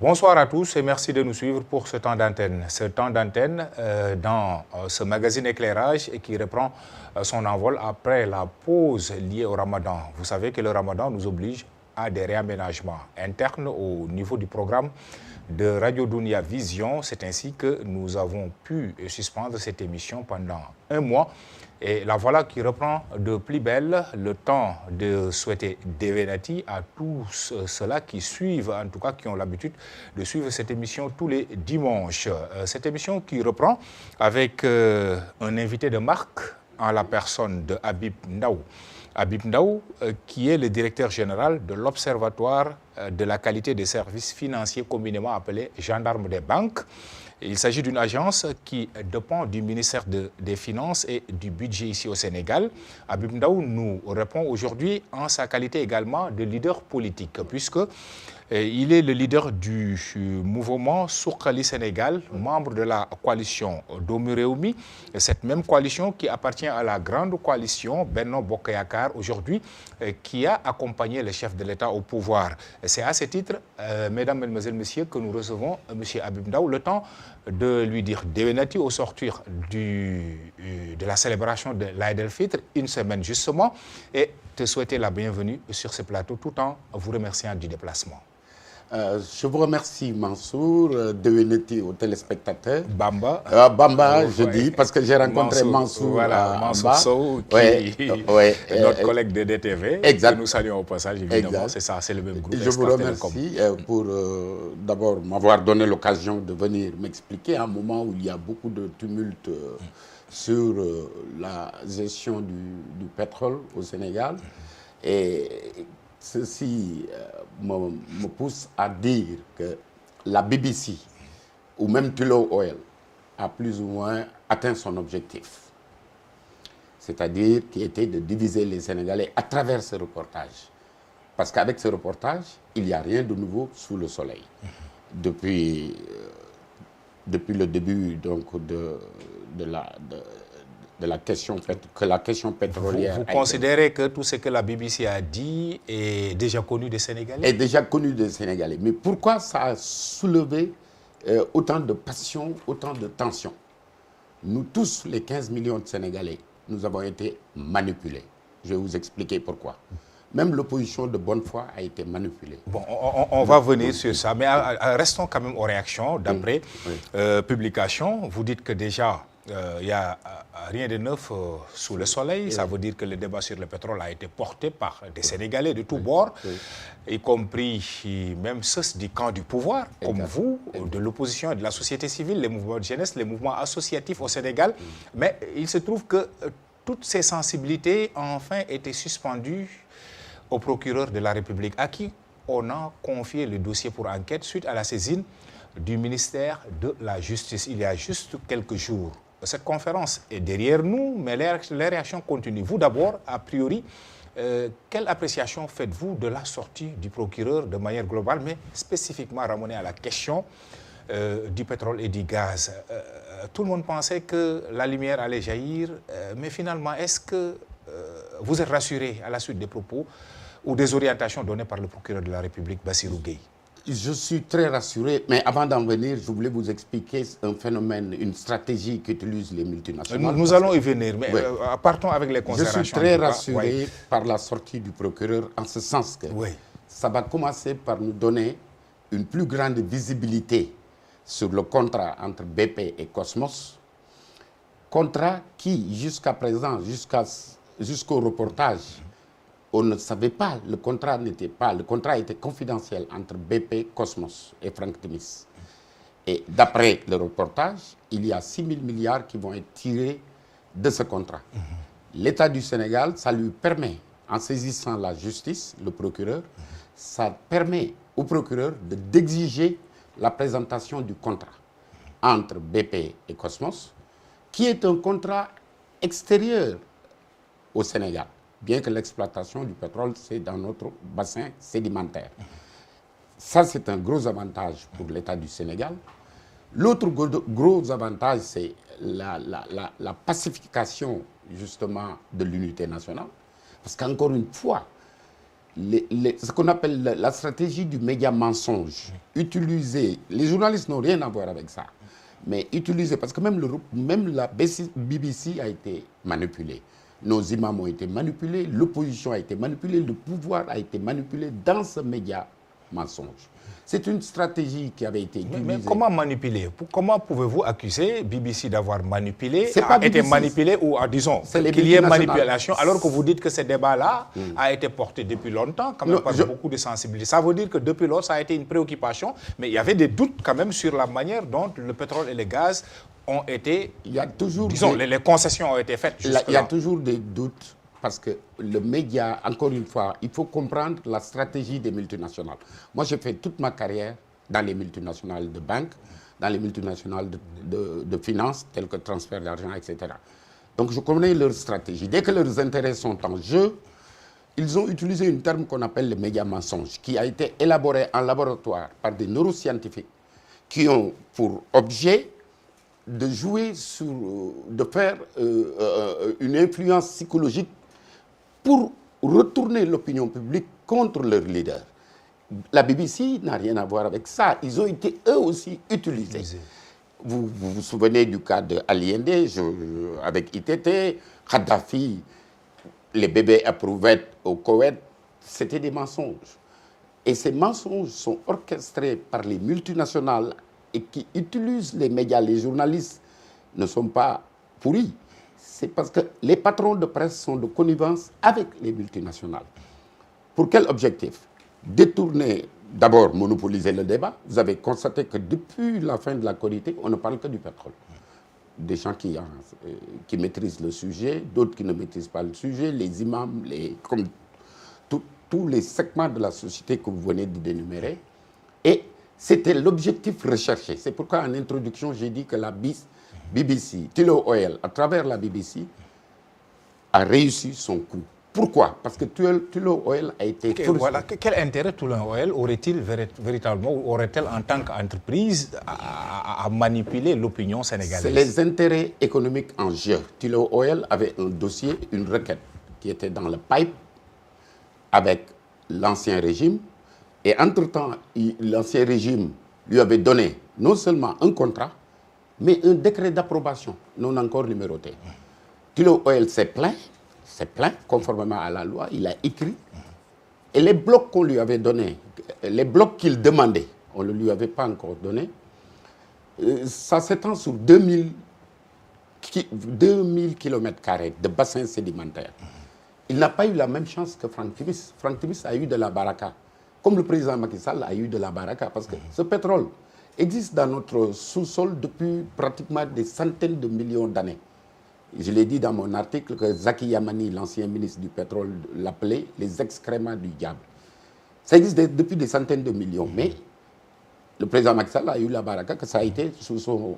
Bonsoir à tous et merci de nous suivre pour ce temps d'antenne. Ce temps d'antenne dans ce magazine Éclairage et qui reprend son envol après la pause liée au Ramadan. Vous savez que le Ramadan nous oblige à des réaménagements internes au niveau du programme de Radio Dunia Vision. C'est ainsi que nous avons pu suspendre cette émission pendant un mois. Et la voilà qui reprend de plus belle. Le temps de souhaiter Devenati à tous ceux-là qui suivent, en tout cas qui ont l'habitude de suivre cette émission tous les dimanches. Cette émission qui reprend avec un invité de marque en la personne de Habib Ndaw. Habib Ndaw, qui est le directeur général de l'Observatoire de la qualité des services financiers communément appelé Gendarme des banques. Il s'agit d'une agence qui dépend du ministère des Finances et du Budget ici au Sénégal. Habib Ndaw nous répond aujourd'hui en sa qualité également de leader politique, puisque il est le leader du mouvement Suqali Sénégal, membre de la coalition Doomu Rewmi, cette même coalition qui appartient à la grande coalition Benno Bokk Yakaar aujourd'hui, qui a accompagné le chef de l'État au pouvoir. C'est à ce titre, mesdames, mesdemoiselles, messieurs, que nous recevons M. Habib Ndaw, le temps de lui dire Devenati au sortir de la célébration de l'Aïd el-Fitr, une semaine justement, et te souhaiter la bienvenue sur ce plateau tout en vous remerciant du déplacement. Je vous remercie Mansour, Devenati aux téléspectateurs. Bamba. Bamba, je dis, parce que j'ai rencontré Mansour. Voilà, Mansour Sow, qui est notre collègue de DTV, que nous saluons au passage, évidemment. C'est ça, c'est le même groupe. Je vous remercie pour d'abord m'avoir donné l'occasion de venir m'expliquer à un moment où il y a beaucoup de tumulte sur la gestion du pétrole au Sénégal. Et ceci me pousse à dire que la BBC ou même Tullow Oil a plus ou moins atteint son objectif. C'est-à-dire qui était de diviser les Sénégalais à travers ce reportage. Parce qu'avec ce reportage, il n'y a rien de nouveau sous le soleil. Depuis le début donc, de la question pétrolière. Vous considérez que tout ce que la BBC a dit est déjà connu des Sénégalais? Est déjà connu des Sénégalais. Mais pourquoi ça a soulevé autant de passion, autant de tension? Nous tous, les 15 millions de Sénégalais, nous avons été manipulés. Je vais vous expliquer pourquoi. Même l'opposition de bonne foi a été manipulée. Bon, on va venir sur ça, mais restons quand même aux réactions. D'après publication, vous dites que déjà, il n'y a rien de neuf sous le soleil. Ça veut dire que le débat sur le pétrole a été porté par des Sénégalais de tous bords, y compris même ceux du camp du pouvoir, comme vous, de l'opposition et de la société civile, les mouvements de jeunesse, les mouvements associatifs au Sénégal. Mais il se trouve que toutes ces sensibilités ont enfin été suspendues au procureur de la République, à qui on a confié le dossier pour enquête suite à la saisine du ministère de la Justice il y a juste quelques jours. Cette conférence est derrière nous, mais les réactions continuent. Vous d'abord, a priori, quelle appréciation faites-vous de la sortie du procureur de manière globale, mais spécifiquement ramenée à la question du pétrole et du gaz? Tout le monde pensait que la lumière allait jaillir, mais finalement, est-ce que vous êtes rassuré à la suite des propos ou des orientations données par le procureur de la République, Bassirou Gueye? Je suis très rassuré, mais avant d'en venir, je voulais vous expliquer un phénomène, une stratégie qu'utilisent les multinationales. Nous allons y venir, mais partons avec les considérations. Je suis très rassuré par la sortie du procureur, en ce sens que ça va commencer par nous donner une plus grande visibilité sur le contrat entre BP et Cosmos, contrat qui, jusqu'à présent, jusqu'au reportage, on ne savait pas, le contrat était confidentiel entre BP, Cosmos et Franck Timis. Et d'après le reportage, il y a 6 000 milliards qui vont être tirés de ce contrat. L'État du Sénégal, ça lui permet, en saisissant la justice, le procureur, ça permet au procureur d'exiger la présentation du contrat entre BP et Cosmos, qui est un contrat extérieur au Sénégal, bien que l'exploitation du pétrole, c'est dans notre bassin sédimentaire. Ça, c'est un gros avantage pour l'État du Sénégal. L'autre gros avantage, c'est la pacification, justement, de l'unité nationale. Parce qu'encore une fois, ce qu'on appelle la stratégie du média mensonge. Utiliser, les journalistes n'ont rien à voir avec ça, mais utiliser, parce que même la BBC a été manipulée. Nos imams ont été manipulés, l'opposition a été manipulée, le pouvoir a été manipulé dans ce média mensonge. C'est une stratégie qui avait été utilisée. Mais comment manipuler? Comment pouvez-vous accuser BBC d'avoir manipulé, été manipulé ou, disons, qu'il y ait manipulation, alors que vous dites que ce débat-là a été porté depuis longtemps, quand même, par beaucoup de sensibilité. Ça veut dire que depuis lors, ça a été une préoccupation, mais il y avait des doutes quand même sur la manière dont le pétrole et le gaz ont été, les concessions ont été faites jusque-là. Il y a toujours des doutes. Parce que le média, encore une fois, il faut comprendre la stratégie des multinationales. Moi, j'ai fait toute ma carrière dans les multinationales de banque, dans les multinationales de finances, telles que transfert d'argent, etc. Donc, je connais leur stratégie. Dès que leurs intérêts sont en jeu, ils ont utilisé un terme qu'on appelle le média mensonge, qui a été élaboré en laboratoire par des neuroscientifiques qui ont pour objet de jouer de faire une influence psychologique pour retourner l'opinion publique contre leur leader. La BBC n'a rien à voir avec ça. Ils ont été eux aussi utilisés. Vous vous souvenez du cas de Allende avec ITT, Kadhafi, les bébés éprouvettes au Koweït, c'était des mensonges. Et ces mensonges sont orchestrés par les multinationales et qui utilisent les médias. Les journalistes ne sont pas pourris. C'est parce que les patrons de presse sont de connivence avec les multinationales. Pour quel objectif? Détourner, d'abord monopoliser le débat. Vous avez constaté que depuis la fin de la Korité, on ne parle que du pétrole. Des gens qui maîtrisent le sujet, d'autres qui ne maîtrisent pas le sujet, les imams, comme tous les segments de la société que vous venez d'énumérer. Et c'était l'objectif recherché. C'est pourquoi en introduction, j'ai dit que la BBC, Tullow Oil, à travers la BBC, a réussi son coup. Pourquoi? Parce que Tullow Oil a été... Voilà. Quel intérêt Tullow Oil aurait-il véritablement, ou aurait-elle en tant qu'entreprise à manipuler l'opinion sénégalaise? C'est les intérêts économiques en jeu. Tullow Oil avait un dossier, une requête, qui était dans le pipe avec l'ancien régime. Et entre-temps, l'ancien régime lui avait donné non seulement un contrat, mais un décret d'approbation non encore numéroté. Tullow Oil s'est plaint, conformément à la loi, il a écrit. Et les blocs qu'on lui avait donnés, les blocs qu'il demandait, on ne lui avait pas encore donné, ça s'étend sur 2000 km² de bassins sédimentaires. Il n'a pas eu la même chance que Franck Timis. Franck Timis a eu de la baraka, comme le président Macky Sall a eu de la baraka, parce que ce pétrole existe dans notre sous-sol depuis pratiquement des centaines de millions d'années. Je l'ai dit dans mon article que Zaki Yamani, l'ancien ministre du pétrole, l'appelait les excréments du diable. Ça existe depuis des centaines de millions, mais le président Macky Sall a eu la baraka, que ça a été sous son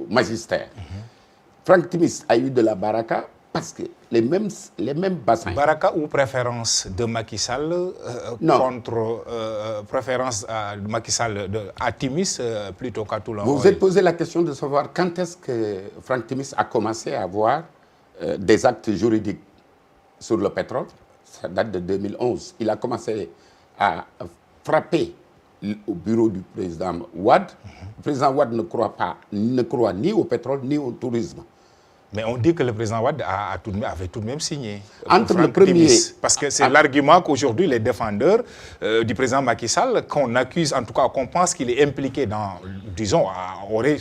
magistère. Franck Timis a eu de la baraka parce que les mêmes bassins... Baraka ou préférence de Macky Sall contre préférence de Macky Sall à Timis plutôt qu'à Tullow Oil? Vous vous êtes posé la question de savoir quand est-ce que Franck Timis a commencé à avoir des actes juridiques sur le pétrole. Ça date de 2011. Il a commencé à frapper au bureau du président Wade. Le président Wade ne croit ni au pétrole ni au tourisme. Mais on dit que le président Wade avait tout de même signé. Entre le premier... Parce que c'est l'argument qu'aujourd'hui les défendeurs du président Macky Sall, qu'on accuse, en tout cas qu'on pense qu'il est impliqué dans, disons, aurait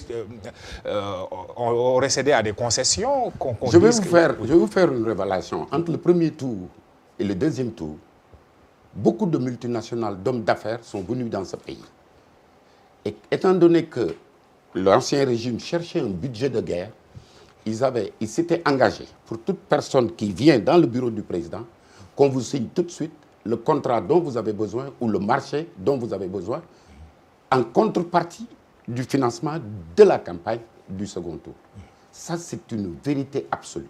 cédé à des concessions. Je vais vous faire une révélation. Entre le premier tour et le deuxième tour, beaucoup de multinationales, d'hommes d'affaires sont venus dans ce pays. Et étant donné que l'ancien régime cherchait un budget de guerre, ils s'étaient engagés pour toute personne qui vient dans le bureau du président, qu'on vous signe tout de suite le contrat dont vous avez besoin ou le marché dont vous avez besoin, en contrepartie du financement de la campagne du second tour. Ça, c'est une vérité absolue.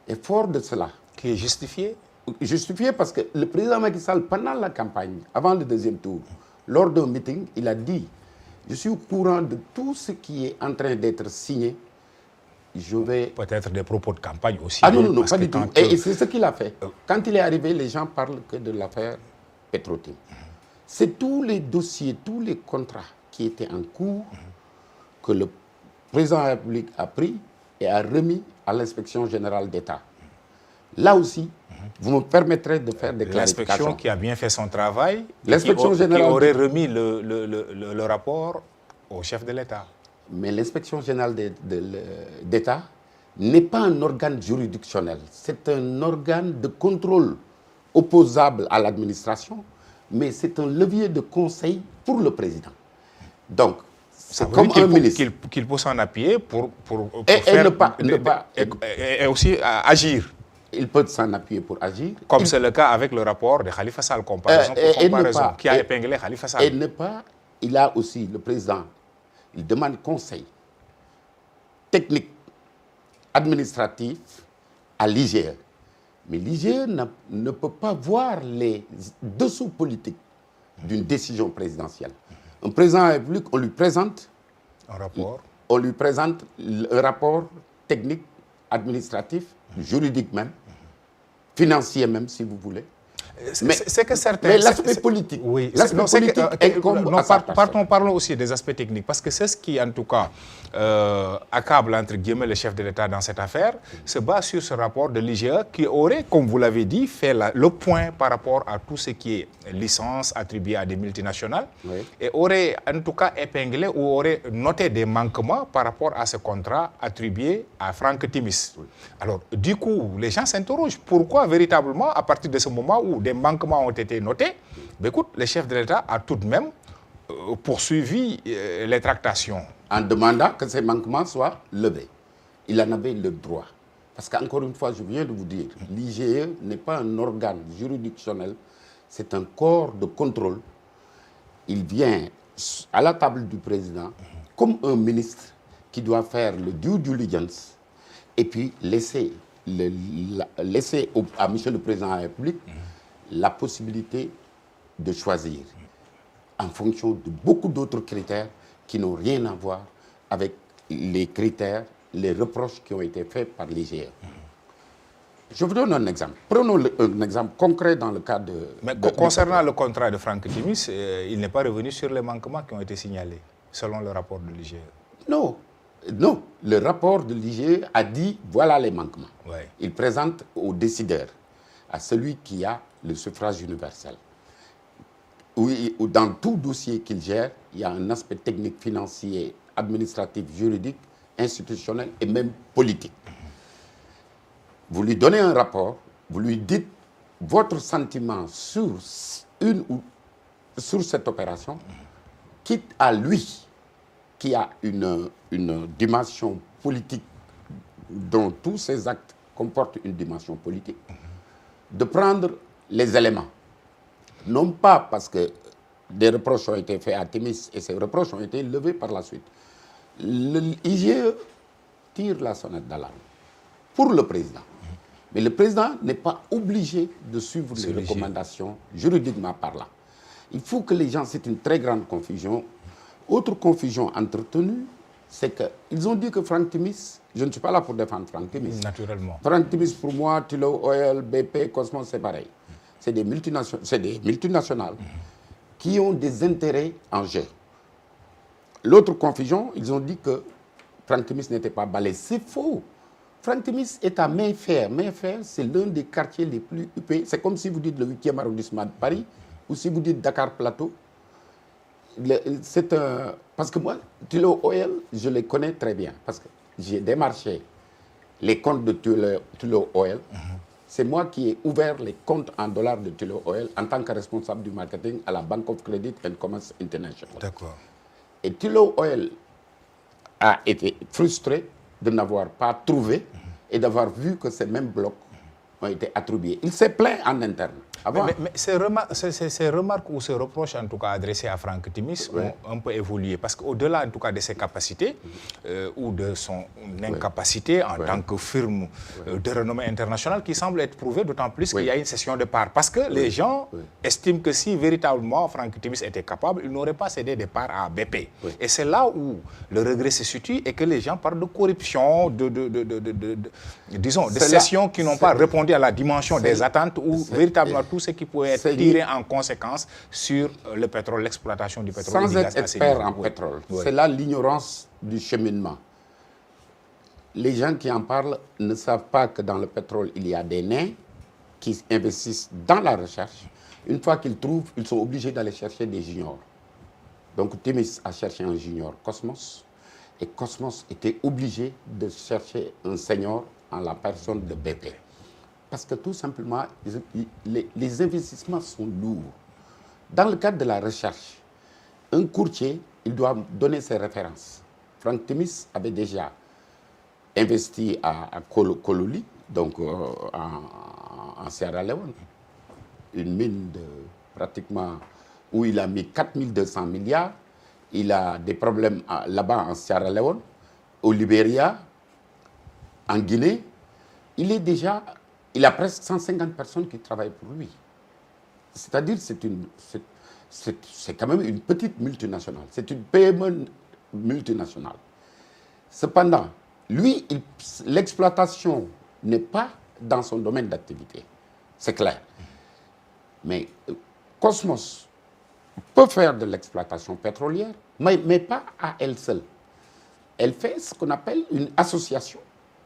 Et fort de cela... Qui est justifié? Justifié parce que le président Macky Sall, pendant la campagne, avant le deuxième tour, lors d'un meeting, il a dit « Je suis au courant de tout ce qui est en train d'être signé je vais... Peut-être des propos de campagne aussi. Ah non, pas du tout. Et c'est ce qu'il a fait. Quand il est arrivé, les gens parlent que de l'affaire Petro-Tim. C'est tous les dossiers, tous les contrats qui étaient en cours que le président de la République a pris et a remis à l'inspection générale d'État. Là aussi, vous me permettrez de faire des clarifications. L'inspection qui a bien fait son travail, l'inspection générale qui aurait remis le rapport au chef de l'État. Mais l'inspection générale d'État n'est pas un organe juridictionnel. C'est un organe de contrôle opposable à l'administration, mais c'est un levier de conseil pour le président. Donc, c'est comme un ministre. Qu'il peut s'en appuyer pour faire... Et aussi agir. Il peut s'en appuyer pour agir. Comme c'est le cas avec le rapport de Khalifa Sall, qui a épinglé Khalifa Sall. Il a aussi, le président, il demande conseil technique, administratif à l'IGE. Mais l'IGE ne peut pas voir les dessous politiques d'une décision présidentielle. Un président de la République, on lui présente un rapport. On lui présente un rapport technique, administratif, juridique même, financier même, si vous voulez. C'est que certains... Mais l'aspect politique, oui, parlons aussi des aspects techniques, parce que c'est ce qui, en tout cas, accable, entre guillemets, le chef de l'État dans cette affaire, se base sur ce rapport de l'IGE qui aurait, comme vous l'avez dit, fait le point par rapport à tout ce qui est licence attribuée à des multinationales, et aurait, en tout cas, épinglé ou aurait noté des manquements par rapport à ce contrat attribué à Franck Timis. Alors, du coup, les gens s'interrogent. Pourquoi, véritablement, à partir de ce moment où des manquements ont été notés, mais écoute, le chef de l'État a tout de même poursuivi les tractations. En demandant que ces manquements soient levés. Il en avait le droit. Parce qu'encore une fois, je viens de vous dire, l'IGE n'est pas un organe juridictionnel, c'est un corps de contrôle. Il vient à la table du président comme un ministre qui doit faire le due diligence et puis laisser à M. le Président de la République la possibilité de choisir en fonction de beaucoup d'autres critères qui n'ont rien à voir avec les critères, les reproches qui ont été faits par l'IGE. Je vous donne un exemple. Prenons un exemple concret dans le cas de... Mais concernant le contrat de Franck Timis, il n'est pas revenu sur les manquements qui ont été signalés, selon le rapport de l'IGE. Non. Non. Le rapport de l'IGE a dit, voilà les manquements. Ouais. Il présente au décideur, à celui qui a le suffrage universel. Oui, dans tout dossier qu'il gère, il y a un aspect technique, financier, administratif, juridique, institutionnel et même politique. Vous lui donnez un rapport, vous lui dites votre sentiment sur cette opération, quitte à lui, qui a une dimension politique dont tous ces actes comportent une dimension politique, de prendre les éléments. Non pas parce que des reproches ont été faits à Timis et ces reproches ont été levés par la suite. L'IGE tire la sonnette d'alarme pour le président. Mais le président n'est pas obligé de suivre les recommandations juridiquement parlant. Il faut que les gens, c'est une très grande confusion. Autre confusion entretenue, c'est qu'ils ont dit que Franck Timis, je ne suis pas là pour défendre Franck Timis. Naturellement. Franck Timis, pour moi, Tullow Oil, BP, Cosmos, c'est pareil. C'est des multinationales qui ont des intérêts en jeu. L'autre confusion, ils ont dit que Franck Timis n'était pas balayé. C'est faux. Franck Timis est à Mayfair. Mayfair, c'est l'un des quartiers les plus huppés. C'est comme si vous dites le 8e arrondissement de Paris ou si vous dites Dakar Plateau. Parce que moi, Tullow Oil, je les connais très bien. Parce que j'ai démarché les comptes de Tullow Oil. C'est moi qui ai ouvert les comptes en dollars de Tullow Oil en tant que responsable du marketing à la Bank of Credit and Commerce International. D'accord. Et Tullow Oil a été frustré de n'avoir pas trouvé et d'avoir vu que ces mêmes blocs ont été attribués. Il s'est plaint en interne. avant. Mais ces remarques ou ces reproches, en tout cas adressés à Franck Timis, ont un peu évolué. Parce qu'au-delà, en tout cas, de ses capacités ou de son incapacité en tant que firme de renommée internationale, qui semble être prouvée, d'autant plus qu'il y a une cession de parts. Parce que les gens estiment que si véritablement Franck Timis était capable, il n'aurait pas cédé des parts à BP. Et c'est là où le regret se situe et que les gens parlent de corruption, disons, de cessions qui n'ont pas répondu à la dimension des attentes ou véritablement tout ce qui pouvait être tiré en conséquence sur le pétrole, l'exploitation du pétrole. Sans être expert en pétrole, c'est là l'ignorance du cheminement. Les gens qui en parlent ne savent pas que dans le pétrole, il y a des nains qui investissent dans la recherche. Une fois qu'ils trouvent, ils sont obligés d'aller chercher des juniors. Donc Timis a cherché un junior, Cosmos, et Cosmos était obligé de chercher un senior en la personne de BP. Parce que tout simplement, les investissements sont lourds. Dans le cadre de la recherche, un courtier, il doit donner ses références. Franck Timis avait déjà investi à Kololi, donc en Sierra Leone, une mine de pratiquement où il a mis 4200 milliards. Il a des problèmes là-bas en Sierra Leone, au Libéria, en Guinée. Il a presque 150 personnes qui travaillent pour lui. C'est-à-dire c'est quand même une petite multinationale. C'est une PME multinationale. Cependant, lui, l'exploitation n'est pas dans son domaine d'activité. C'est clair. Mais Cosmos peut faire de l'exploitation pétrolière, mais pas à elle seule. Elle fait ce qu'on appelle une association,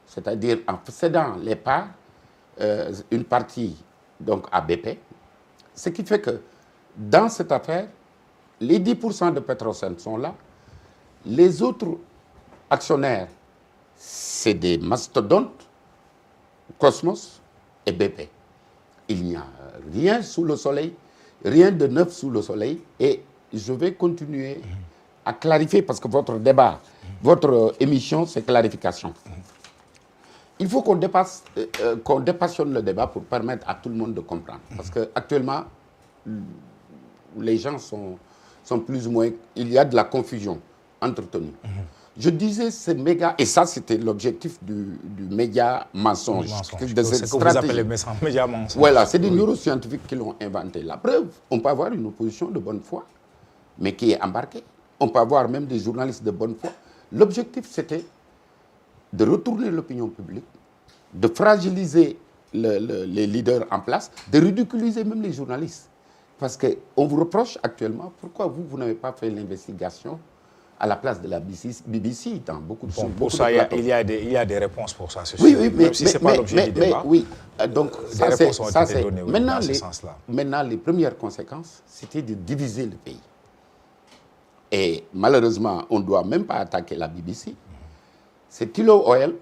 c'est-à-dire en cédant les parts, une partie donc à BP, ce qui fait que dans cette affaire, les 10% de Petrosen sont là, les autres actionnaires, c'est des mastodontes, Cosmos et BP. Il n'y a rien sous le soleil, rien de neuf sous le soleil, et je vais continuer à clarifier parce que votre débat, votre émission, c'est clarification. Il faut qu'on dépassionne le débat pour permettre à tout le monde de comprendre. Parce qu'actuellement, les gens sont plus ou moins... Il y a de la confusion entretenue. Je disais, c'est méga... Et ça, c'était l'objectif du média mensonge. De cette ce que vous appelez média mensonge. Voilà, c'est des neuroscientifiques qui l'ont inventé. La preuve, on peut avoir une opposition de bonne foi, mais qui est embarquée. On peut avoir même des journalistes de bonne foi. L'objectif, c'était de retourner l'opinion publique, de fragiliser les leaders en place, de ridiculiser même les journalistes. Parce qu'on vous reproche actuellement, pourquoi vous n'avez pas fait l'investigation à la place de la BBC dans beaucoup de choses. Pour ça, il y a des réponses pour ça, c'est oui, sûr. Oui, même si ce n'est pas l'objet du débat. Oui, donc des réponses ont été données maintenant, dans ce sens-là. Maintenant, les premières conséquences, c'était de diviser le pays. Et malheureusement, on ne doit même pas attaquer la BBC. C'est Tullow Oil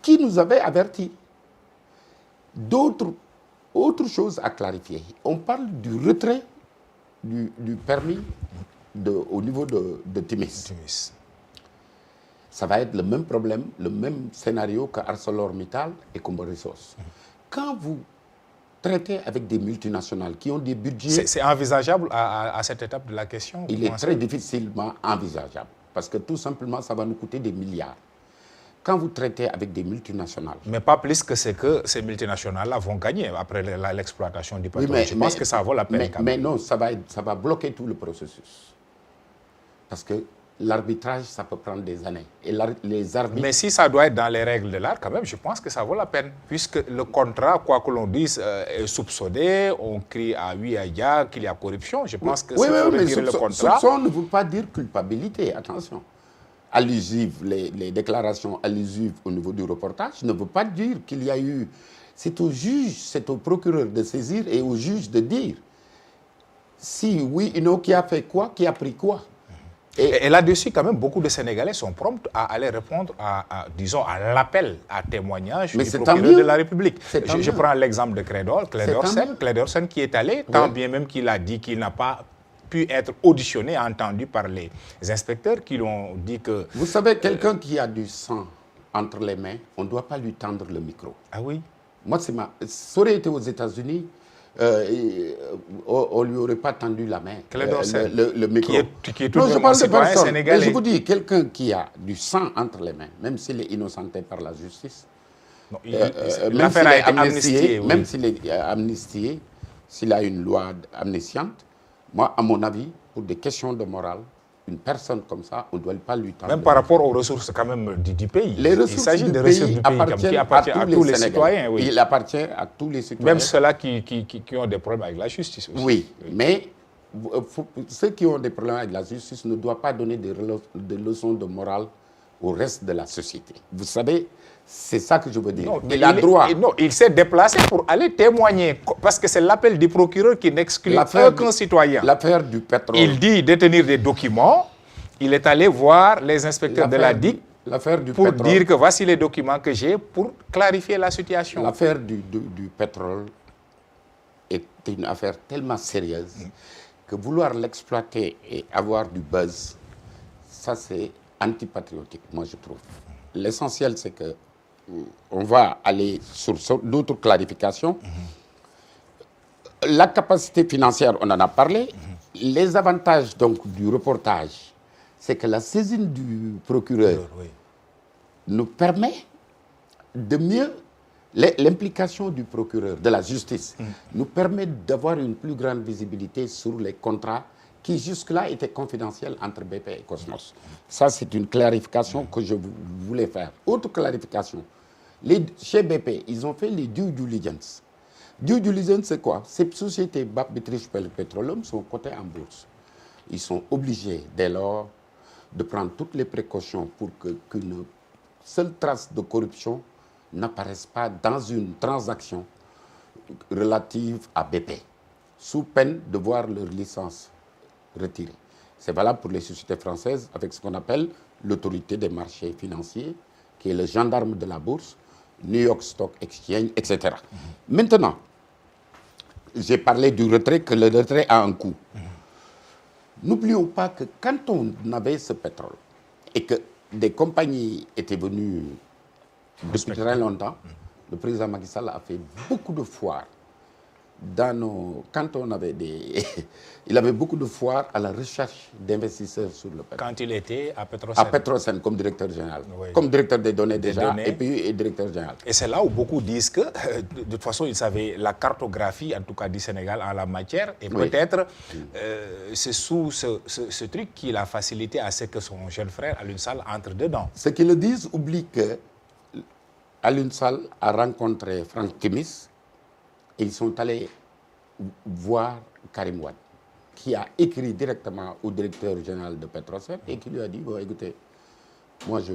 qui nous avait avertis. Autre chose à clarifier. On parle du retrait du permis au niveau de Timis. Ça va être le même problème, le même scénario que ArcelorMittal et Kumba Resources. Quand vous traitez avec des multinationales qui ont des budgets... C'est envisageable à cette étape de la question? Il est très difficilement envisageable. Parce que tout simplement, ça va nous coûter des milliards. Quand vous traitez avec des multinationales... Mais pas plus que ce que ces multinationales-là vont gagner après l'exploitation du pétrole. Je pense que ça vaut la peine quand même. Mais non, ça va bloquer tout le processus. Parce que l'arbitrage, ça peut prendre des années. Et les arbitres... Mais si ça doit être dans les règles de l'art, quand même, je pense que ça vaut la peine. Puisque le contrat, quoi que l'on dise, est soupçonné, on crie à oui, à ya, qu'il y a corruption. Je pense que oui, c'est mais retirer le contrat... Soupçon ne veut pas dire culpabilité, attention. Allusive, les déclarations allusives au niveau du reportage ne veut pas dire qu'il y a eu... C'est au juge, c'est au procureur de saisir et au juge de dire si oui ou non, qui a fait quoi, qui a pris quoi. Et là-dessus, quand même, beaucoup de Sénégalais sont prompts à aller répondre disons, à l'appel à témoignage du procureur de la République. Je prends l'exemple de Clédor Sène qui est allé, tant bien même qu'il a dit qu'il n'a pas pu être auditionné, entendu par les inspecteurs qui l'ont dit que... Vous savez, quelqu'un qui a du sang entre les mains, on ne doit pas lui tendre le micro. Ah oui? Moi, ça aurait été aux États-Unis, on ne lui aurait pas tendu la main, le micro. Qui est tout non, je parle de personne. Sénégalais. Mais je vous dis, quelqu'un qui a du sang entre les mains, même s'il est innocenté par la justice, l'affaire a été amnistiée. Même s'il est amnistié, s'il a une loi amnistiante, moi, à mon avis, pour des questions de morale, une personne comme ça, on ne doit pas lui tendre. Même par rapport aux ressources quand même du pays. Les ressources il s'agit du de pays ressources du pays qui appartient à tous les citoyens. Oui. Il appartient à tous les citoyens. Même ceux-là qui ont des problèmes avec la justice aussi. Oui, mais ceux qui ont des problèmes avec la justice ne doivent pas donner des leçons de morale au reste de la société. Vous savez, c'est ça que je veux dire. Non, il s'est déplacé pour aller témoigner, parce que c'est l'appel du procureur qui n'exclut aucun citoyen. L'affaire du pétrole. Il dit détenir des documents. Il est allé voir les inspecteurs de la DIC pour dire que voici les documents que j'ai pour clarifier la situation. L'affaire du pétrole est une affaire tellement sérieuse que vouloir l'exploiter et avoir du buzz, ça c'est antipatriotique, moi je trouve. L'essentiel, c'est que on va aller sur d'autres clarifications. La capacité financière, on en a parlé. Les avantages donc du reportage, c'est que la saisine du procureur nous permet de mieux... L'implication du procureur, de la justice, nous permet d'avoir une plus grande visibilité sur les contrats qui jusque-là étaient confidentiels entre BP et Cosmos. Ça, c'est une clarification que je voulais faire. Autre clarification, chez BP, ils ont fait les due diligence. Due diligence, c'est quoi? Ces sociétés British Petroleum sont cotées en bourse. Ils sont obligés, dès lors, de prendre toutes les précautions pour qu'une seule trace de corruption n'apparaissent pas dans une transaction relative à BP, sous peine de voir leur licence retirée. C'est valable pour les sociétés françaises avec ce qu'on appelle l'autorité des marchés financiers, qui est le gendarme de la bourse, New York Stock Exchange, etc. Maintenant, j'ai parlé du retrait, que le retrait a un coût. N'oublions pas que quand on avait ce pétrole et que des compagnies étaient venues depuis très longtemps, le président Macky Sall a fait beaucoup de foires. Quand on avait il avait beaucoup de foires à la recherche d'investisseurs sur le pétrole. Quand il était à Petrosen. À Petrosen, comme directeur général. Oui. Comme directeur des données et puis directeur général. Et c'est là où beaucoup disent que, de toute façon, il savait la cartographie, en tout cas du Sénégal, en la matière. Et peut-être, c'est sous ce truc qu'il a facilité à ce que son jeune frère, Alioune Sall, entre dedans. Ceux qui le disent oublient que Alioune Sall a rencontré Franck Timis et ils sont allés voir Karim Wade, qui a écrit directement au directeur général de Petrosen et qui lui a dit, bon, écoutez, moi je...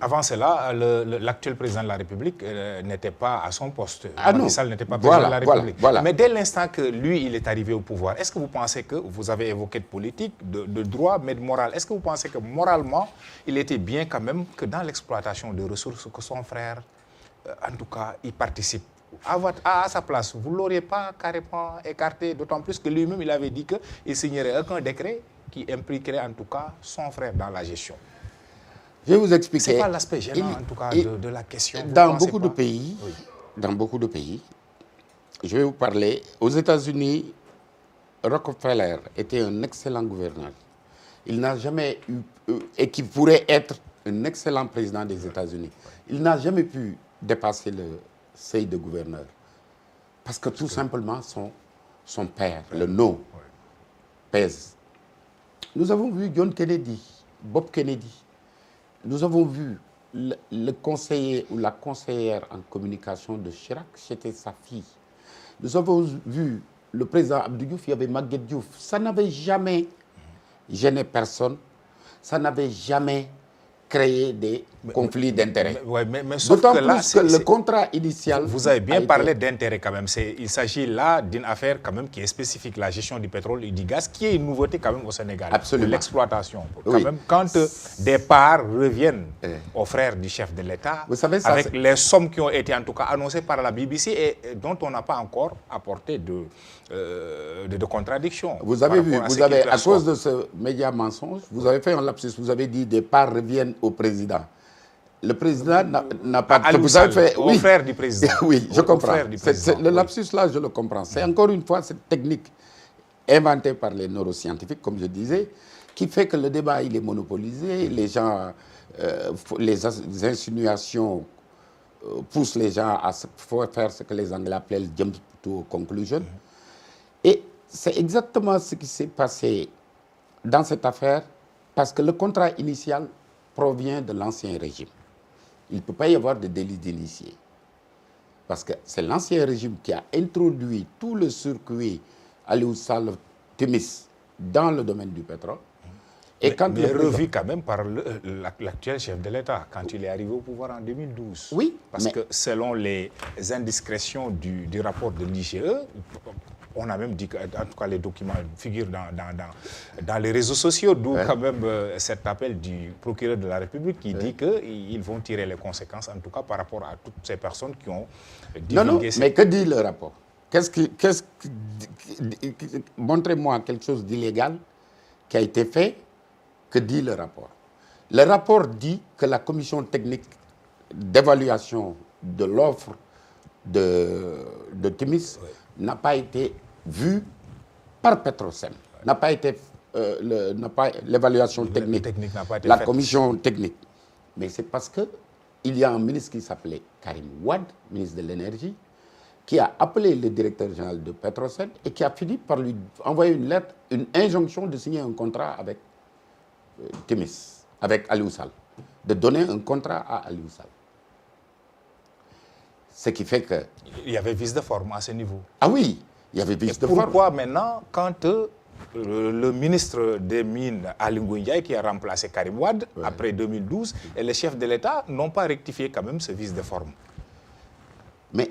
Avant cela, l'actuel président de la République n'était pas à son poste. Macky Sall n'était pas président de la République. Mais dès l'instant que lui, il est arrivé au pouvoir, est-ce que vous pensez que, vous avez évoqué de politique, de droit, mais de morale, est-ce que vous pensez que moralement, il était bien quand même que dans l'exploitation de ressources, que son frère, en tout cas, il participe? À sa place, vous ne l'auriez pas carrément écarté, d'autant plus que lui-même, il avait dit qu'il ne signerait aucun décret qui impliquerait en tout cas son frère dans la gestion. Je vais vous expliquer. C'est pas l'aspect gênant, en tout cas, de la question. Dans beaucoup de pays, je vais vous parler. Aux États-Unis, Rockefeller était un excellent gouverneur. Il n'a jamais eu, et qui pourrait être un excellent président des États-Unis. Il n'a jamais pu dépasser le seuil de gouverneur. Parce que tout simplement, son père, le nom, pèse. Nous avons vu John Kennedy, Bob Kennedy. Nous avons vu le conseiller ou la conseillère en communication de Chirac, c'était sa fille. Nous avons vu le président Abdou Diouf, il y avait Maguette Diouf. Ça n'avait jamais gêné personne, ça n'avait jamais créé des conflits d'intérêts. Mais sauf que là, que le contrat initial... Vous avez bien parlé d'intérêt quand même. Il s'agit là d'une affaire quand même qui est spécifique, la gestion du pétrole et du gaz, qui est une nouveauté quand même au Sénégal. Absolument. L'exploitation. Quand des parts reviennent aux frères du chef de l'État, avec les sommes qui ont été en tout cas annoncées par la BBC et dont on n'a pas encore apporté de contradiction. Vous avez vu, à cause de ce média mensonge, vous avez fait un lapsus, vous avez dit des parts reviennent au président. Le président n'a pas... Vous avez fait, au frère du président. Oui, je comprends. Le lapsus là, je le comprends. C'est encore une fois cette technique inventée par les neuroscientifiques, comme je disais, qui fait que le débat, il est monopolisé. Les gens, les insinuations poussent les gens à faire ce que les Anglais appellent le jump to conclusion. Et c'est exactement ce qui s'est passé dans cette affaire, parce que le contrat initial provient de l'ancien régime. Il ne peut pas y avoir de délit d'initié. Parce que c'est l'ancien régime qui a introduit tout le circuit Aliou Sall Timis dans le domaine du pétrole. Et quand mais revu quand même par l'actuel chef de l'État, quand il est arrivé au pouvoir en 2012. Oui. Parce que selon les indiscrétions du rapport de l'IGE, on a même dit que, en tout cas, les documents figurent dans les réseaux sociaux, d'où quand même cet appel du procureur de la République qui dit qu'ils vont tirer les conséquences, en tout cas par rapport à toutes ces personnes qui ont divulgué... Non, mais que dit le rapport? Montrez-moi quelque chose d'illégal qui a été fait. Que dit le rapport? Le rapport dit que la commission technique d'évaluation de l'offre de Timis n'a pas été vue par Petrosen. N'a pas été l'évaluation technique n'a pas été la faite. Commission technique. Mais c'est parce qu'il y a un ministre qui s'appelait Karim Wade, ministre de l'énergie, qui a appelé le directeur général de Petrosen et qui a fini par lui envoyer une lettre, une injonction de signer un contrat avec Timis, avec Aliou Sall, de donner un contrat à Aliou Sall. Ce qui fait que... Il y avait vice de forme à ce niveau. Ah oui, il y avait vice de forme. Pourquoi maintenant, quand le ministre des Mines, Aly Ngouille Ndiaye, qui a remplacé Karim Wade, après 2012, et le chef de l'État n'ont pas rectifié quand même ce vice de forme? Mais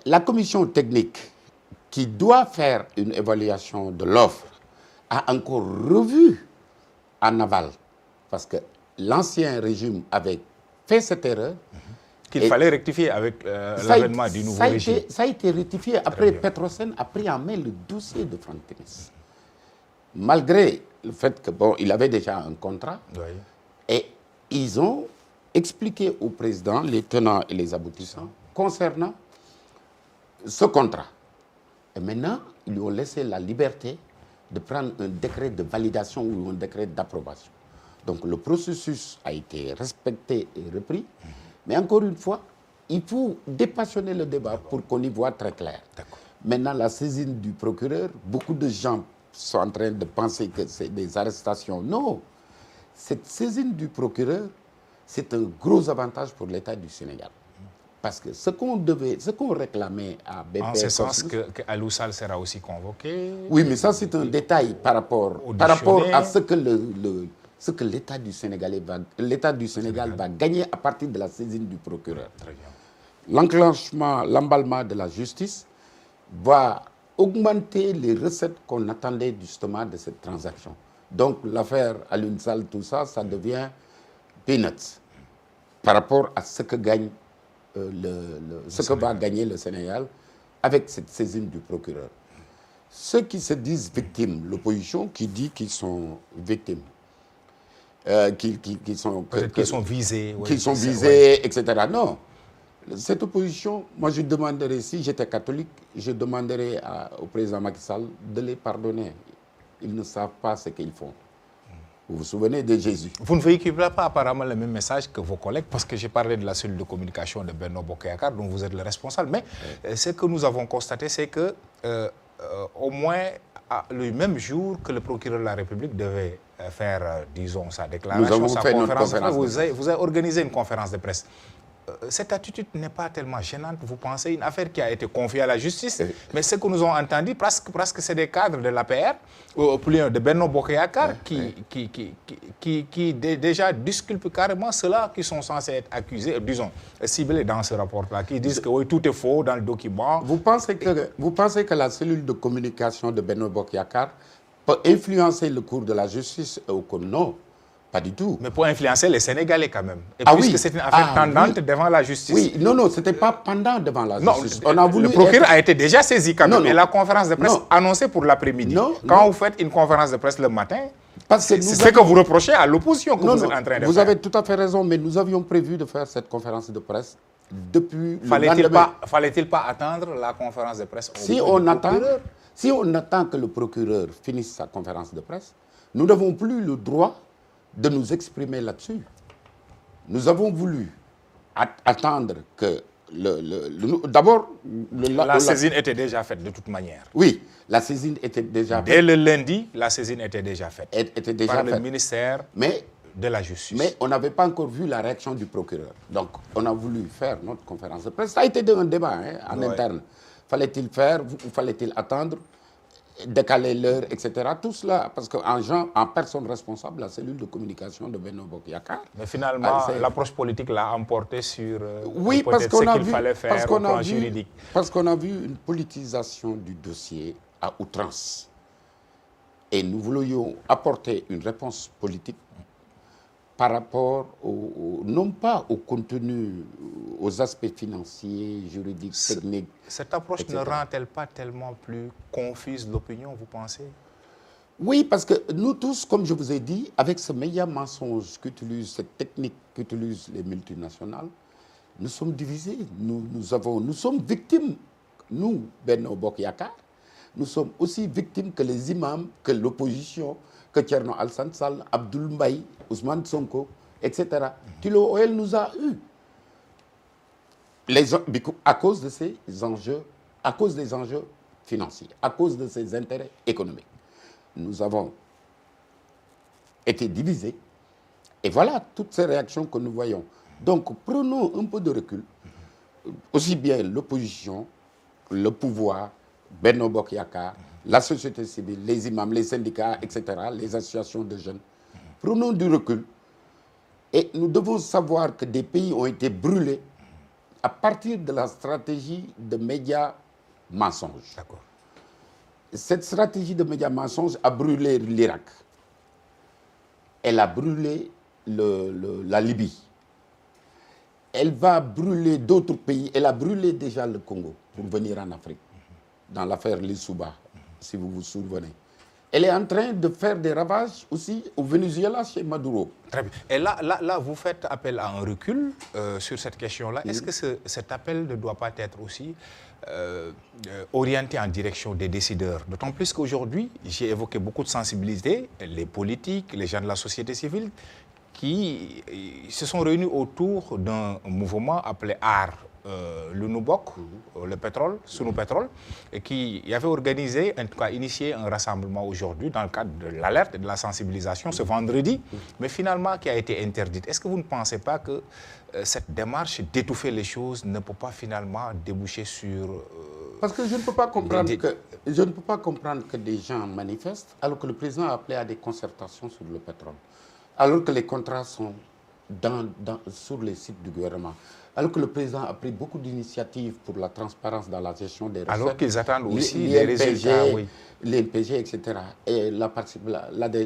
la commission technique qui doit faire une évaluation de l'offre a encore revu en aval, parce que l'ancien régime avait fait cette erreur. Qu'il fallait rectifier avec l'avènement du nouveau régime. Ça a été rectifié. Après, Petrosen a pris en main le dossier de Franck Timis. Malgré le fait que, bon, il avait déjà un contrat, et ils ont expliqué au président les tenants et les aboutissants concernant ce contrat. Et maintenant, ils lui ont laissé la liberté de prendre un décret de validation ou un décret d'approbation. Donc le processus a été respecté et repris. Mais encore une fois, il faut dépassionner le débat pour qu'on y voit très clair. Maintenant, la saisine du procureur, beaucoup de gens sont en train de penser que c'est des arrestations. Non, cette saisine du procureur, c'est un gros avantage pour l'État du Sénégal. Parce que ce qu'on réclamait à BP... En ce sens que Aliou Sall sera aussi convoqué? Oui, mais ça c'est un détail par rapport à ce que l'État du Sénégal va gagner à partir de la saisine du procureur. Très bien. L'enclenchement, l'emballement de la justice va augmenter les recettes qu'on attendait justement de cette transaction. Donc l'affaire Aliou Sall, tout ça, ça devient peanuts par rapport à ce que gagne ce que va gagner le Sénégal avec cette saisine du procureur. Ceux qui se disent victimes, l'opposition qui dit qu'ils sont victimes, qui sont visés, etc. Non, cette opposition, moi je demanderais, si j'étais catholique, je demanderais au président Macky Sall de les pardonner. Ils ne savent pas ce qu'ils font. Vous vous souvenez de Jésus? Vous ne véhiculez pas apparemment le même message que vos collègues, parce que j'ai parlé de la cellule de communication de Benno Bokk Yakaar, dont vous êtes le responsable. Mais ce que nous avons constaté, c'est que au moins le même jour que le procureur de la République devait faire, disons, sa déclaration, sa conférence de presse, vous avez organisé une conférence de presse. Cette attitude n'est pas tellement gênante, vous pensez, une affaire qui a été confiée à la justice, mais ce que nous avons entendu, presque c'est des cadres de l'APR, ou plus de Benno Bokk Yakaar, qui déjà disculpent carrément ceux-là qui sont censés être accusés, disons, ciblés dans ce rapport-là, qui disent que oui, tout est faux dans le document. Vous pensez que la cellule de communication de Benno Bokk Yakaar peut influencer le cours de la justice ou que non? Pas du tout. Mais pour influencer les Sénégalais quand même. Et puisque c'est une affaire pendante devant la justice. Oui, non, ce n'était pas pendant devant la justice. Non, le procureur a été déjà saisi quand même. Et la conférence de presse annoncée pour l'après-midi. Quand vous faites une conférence de presse le matin, C'est ce que vous reprochez à l'opposition que vous êtes en train de faire. Vous avez tout à fait raison, mais nous avions prévu de faire cette conférence de presse depuis le lendemain. Fallait-il pas attendre la conférence de presse si on attend que le procureur finisse sa conférence de presse, nous n'avons plus le droit de nous exprimer là-dessus. Nous avons voulu attendre que d'abord... La saisine était déjà faite de toute manière. Oui, la saisine était déjà faite. Dès le lundi, la saisine était déjà faite. Était déjà par faite. le ministère de la Justice. Mais on n'avait pas encore vu la réaction du procureur. Donc, on a voulu faire notre conférence de presse. Ça a été un débat en interne. Fallait-il faire ou fallait-il attendre, décaler l'heure, etc. Tout cela, parce qu'en personne responsable, la cellule de communication de Benno Bokk Yakaar. Mais finalement, l'approche politique l'a emporté sur oui, parce qu'on ce qu'il fallait faire au plan juridique. Parce qu'on a vu une politisation du dossier à outrance. Et nous voulions apporter une réponse politique par rapport non pas au contenu, aux aspects financiers, juridiques, techniques. Cette approche etc. ne rend-elle pas tellement plus confuse l'opinion, vous pensez? Oui, parce que nous tous, comme je vous ai dit, avec ce méga mensonge qu'utilisent, cette technique qu'utilisent les multinationales, nous sommes divisés. Nous sommes victimes, nous, Benno Bokk Yakaar, nous sommes aussi victimes que les imams, que l'opposition, que Thierno Alassane Sall, Abdoul Mbaye, Ousmane Sonko, etc. Tullow Oil nous a eu. À cause de ces enjeux, à cause des enjeux financiers, à cause de ces intérêts économiques. Nous avons été divisés. Et voilà toutes ces réactions que nous voyons. Donc, prenons un peu de recul. Aussi bien l'opposition, le pouvoir, Benno Bokk Yakaar, la société civile, les imams, les syndicats, etc., les associations de jeunes. Prenons du recul. Et nous devons savoir que des pays ont été brûlés à partir de la stratégie de médias mensonges. D'accord. Cette stratégie de médias mensonges a brûlé l'Irak. Elle a brûlé la Libye. Elle va brûler d'autres pays. Elle a brûlé déjà le Congo pour venir en Afrique, dans l'affaire Lissouba, si vous vous souvenez. Elle est en train de faire des ravages aussi au Venezuela chez Maduro. Très bien. Et là, vous faites appel à un recul sur cette question-là. Est-ce que cet appel ne doit pas être aussi orienté en direction des décideurs? D'autant plus qu'aujourd'hui, j'ai évoqué beaucoup de sensibilités, les politiques, les gens de la société civile, qui se sont réunis autour d'un mouvement appelé ARE, le Nubok, le pétrole, Sunu Pétrole, et qui avait organisé, en tout cas initié un rassemblement aujourd'hui dans le cadre de l'alerte et de la sensibilisation ce vendredi, mais finalement qui a été interdite. Est-ce que vous ne pensez pas que cette démarche d'étouffer les choses ne peut pas finalement déboucher sur... Parce que je ne peux pas comprendre que des gens manifestent alors que le président a appelé à des concertations sur le pétrole, alors que les contrats sont sur les sites du gouvernement, alors que le président a pris beaucoup d'initiatives pour la transparence dans la gestion des recettes. Alors qu'ils attendent aussi des résultats, oui. L'INPG, etc. Et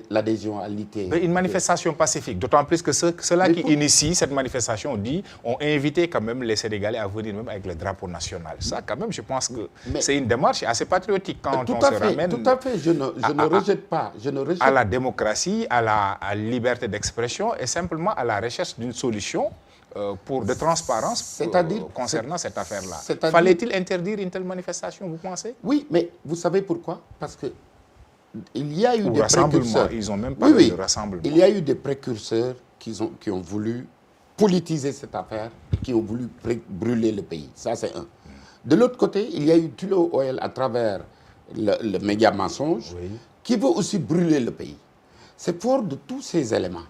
l'adhésion à l'IT. Une manifestation pacifique, d'autant plus que ceux-là qui initient cette manifestation ont invité quand même les Sénégalais à venir même avec le drapeau national. Ça, quand même, je pense que c'est une démarche assez patriotique quand on se ramène... Tout à fait, je ne rejette pas. À la démocratie, à la liberté d'expression et simplement à la recherche d'une solution de transparence concernant cette affaire-là. Fallait-il interdire une telle manifestation, vous pensez? Oui, mais vous savez pourquoi? Parce que il y a eu des précurseurs. Ils ont même parlé de rassemblement. Il y a eu des précurseurs qui ont voulu politiser cette affaire, qui ont voulu brûler le pays. Ça, c'est un. De l'autre côté, il y a eu Tullow Oil à travers le média mensonge, qui veut aussi brûler le pays. C'est fort de tous ces éléments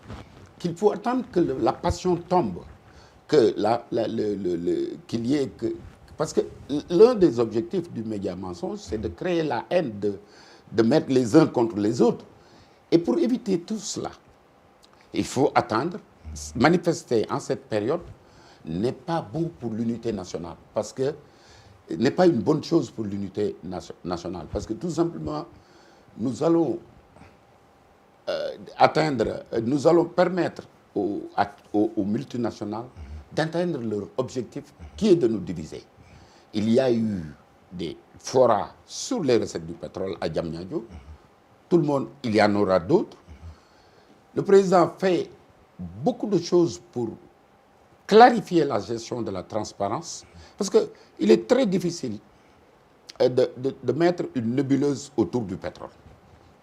qu'il faut attendre que la passion tombe. Qu'il y ait parce que l'un des objectifs du média mensonge, c'est de créer la haine, de mettre les uns contre les autres. Et pour éviter tout cela, il faut attendre. Manifester en cette période n'est pas bon pour l'unité nationale, parce que n'est pas une bonne chose pour l'unité nationale, parce que tout simplement, nous allons nous allons permettre aux multinationales d'atteindre leur objectif qui est de nous diviser. Il y a eu des forats sur les recettes du pétrole à Diamniadio. Tout le monde, il y en aura d'autres. Le président fait beaucoup de choses pour clarifier la gestion de la transparence, parce qu'il est très difficile de mettre une nébuleuse autour du pétrole.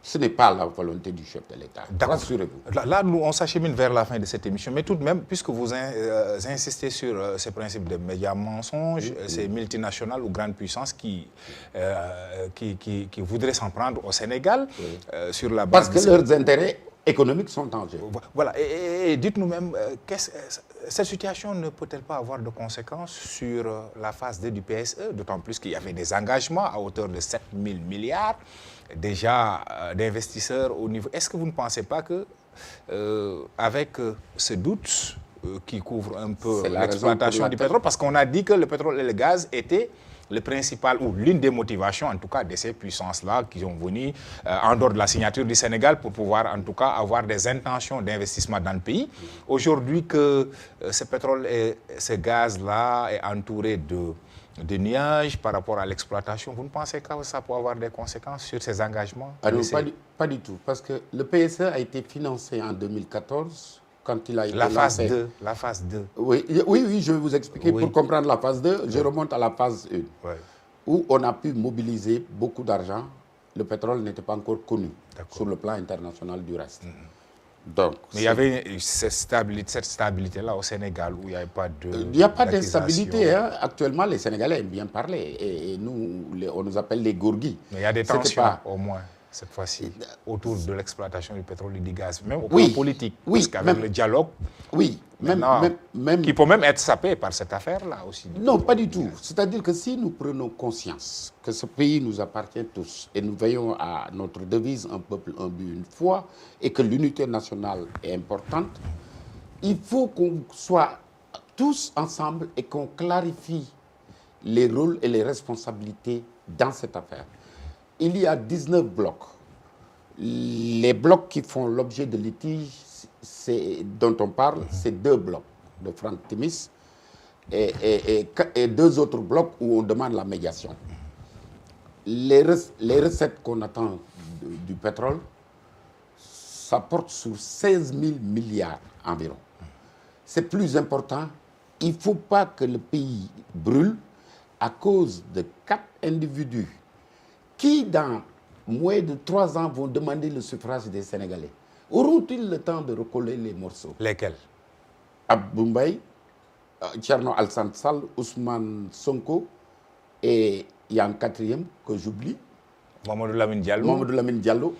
Ce n'est pas la volonté du chef de l'État, rassurez-vous. Là, nous, on s'achemine vers la fin de cette émission, mais tout de même, puisque vous insistez sur ces principes de médias mensonges, ces multinationales ou grandes puissances qui voudraient s'en prendre au Sénégal, sur la base... Parce que leurs intérêts économiques sont en jeu. Voilà, et dites-nous même, cette situation ne peut-elle pas avoir de conséquences sur la phase 2 du PSE, d'autant plus qu'il y avait des engagements à hauteur de 7 000 milliards déjà d'investisseurs au niveau... Est-ce que vous ne pensez pas que, avec ce doute qui couvre un peu l'exploitation du pétrole, parce qu'on a dit que le pétrole et le gaz étaient le principal, ou l'une des motivations, en tout cas, de ces puissances-là qui sont venues en dehors de la signature du Sénégal pour pouvoir, en tout cas, avoir des intentions d'investissement dans le pays. Aujourd'hui, que ce pétrole et ce gaz-là est entouré de nuages par rapport à l'exploitation, vous ne pensez que ça peut avoir des conséquences sur ces engagements? Non, pas du tout, parce que le PSE a été financé en 2014, quand il a été lancé. La phase 2. Oui, je vais vous expliquer. Pour comprendre la phase 2, je remonte à la phase 1, où on a pu mobiliser beaucoup d'argent. Le pétrole n'était pas encore connu sur le plan international du reste. Donc, mais il y avait cette stabilité-là au Sénégal où il n'y avait pas de... Il n'y a pas d'instabilité. Hein. Actuellement, les Sénégalais aiment bien parler. Et nous, on nous appelle les gourgis. Mais il y a des tensions, au moins, cette fois-ci, autour de l'exploitation du pétrole et du gaz, même au plan politique. Parce qu'avec le dialogue, qui peut même être sapé par cette affaire-là aussi. Non, pas du tout. C'est-à-dire que si nous prenons conscience que ce pays nous appartient tous et nous veillons à notre devise, un peuple, un but, une foi, et que l'unité nationale est importante, il faut qu'on soit tous ensemble et qu'on clarifie les rôles et les responsabilités dans cette affaire. Il y a 19 blocs. Les blocs qui font l'objet de litiges dont on parle, c'est 2 blocs de Franck Timis et 2 autres blocs où on demande la médiation. Les recettes qu'on attend du pétrole, ça porte sur 16 000 milliards environ. C'est plus important. Il ne faut pas que le pays brûle à cause de 4 individus qui, dans moins de 3 ans, vont demander le suffrage des Sénégalais. Auront-ils le temps de recoller les morceaux? Lesquels? Abdou Mbaye, Thierno Alassane Sall, Ousmane Sonko, et il y a un 4e que j'oublie. Mamadou Lamine Diallo.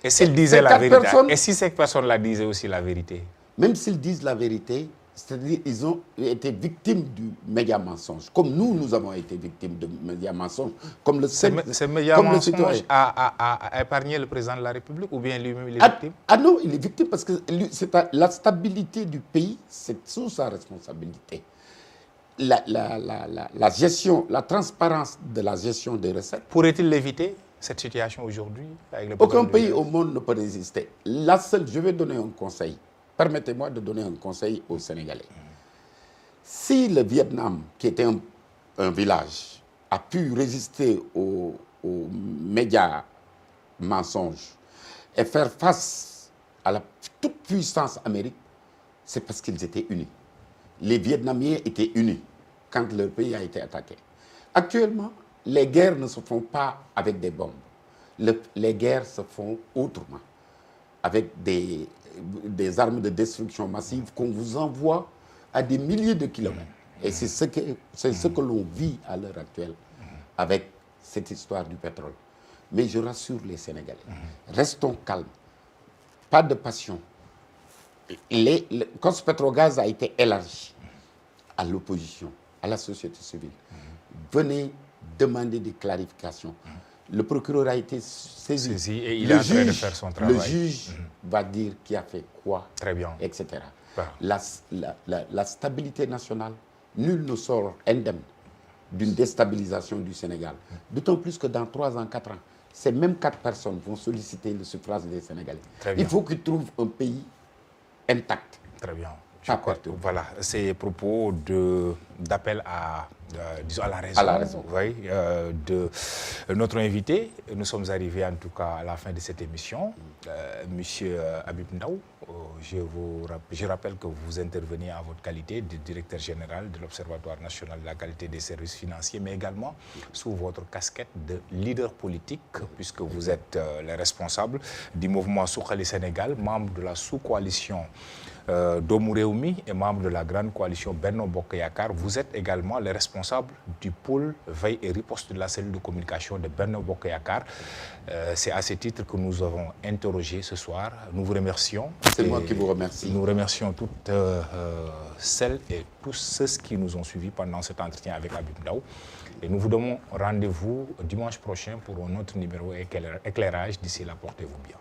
Et s'ils disaient la vérité? Et si ces personnes-là disaient aussi la vérité? Même s'ils disent la vérité, c'est-à-dire qu'ils ont été victimes du média mensonge, comme nous avons été victimes de média mensonge, comme le Ce média mensonge a épargné le président de la République, ou bien lui-même il est victime? Non, il est victime parce que la stabilité du pays, c'est sous sa responsabilité. La gestion, la transparence de la gestion des recettes. Pourrait-il l'éviter, cette situation aujourd'hui? Aucun pays au monde ne peut résister. Je vais donner un conseil. Permettez-moi de donner un conseil aux Sénégalais. Si le Vietnam, qui était un village, a pu résister aux médias mensonges et faire face à la toute puissance américaine, c'est parce qu'ils étaient unis. Les Vietnamiens étaient unis quand leur pays a été attaqué. Actuellement, les guerres ne se font pas avec des bombes. Les guerres se font autrement, avec des armes de destruction massive qu'on vous envoie à des milliers de kilomètres. Et c'est ce que l'on vit à l'heure actuelle avec cette histoire du pétrole. Mais je rassure les Sénégalais, restons calmes, pas de passion. Quand ce pétrogaz a été élargi à l'opposition, à la société civile, venez demander des clarifications. Le procureur a été saisi et il est en train de faire son travail. Le juge va dire qui a fait quoi, etc. La stabilité nationale, nul ne sort indemne d'une déstabilisation du Sénégal. D'autant plus que dans 3 ans, 4 ans, ces mêmes 4 personnes vont solliciter le suffrage des Sénégalais. Il faut qu'ils trouvent un pays intact. Très bien. Voilà, ces propos d'appel à la raison, de notre invité. Nous sommes arrivés en tout cas à la fin de cette émission. Monsieur Habib Ndao, je rappelle que vous intervenez en votre qualité de directeur général de l'Observatoire national de la qualité des services financiers, mais également sous votre casquette de leader politique, puisque vous êtes le responsable du mouvement Sukhali Sénégal, membre de la sous-coalition Domou Réumi et membre de la grande coalition Benno Bokk Yakaar. Vous êtes également le responsable du pôle veille et riposte de la cellule de communication de Benno Bokk Yakaar. C'est à ce titre que nous avons interrogé ce soir. Nous vous remercions. C'est moi qui vous remercie. Nous remercions toutes celles et tous ceux qui nous ont suivis pendant cet entretien avec Habib Ndao. Et nous vous donnons rendez-vous dimanche prochain pour un autre numéro éclairage. D'ici là, portez-vous bien.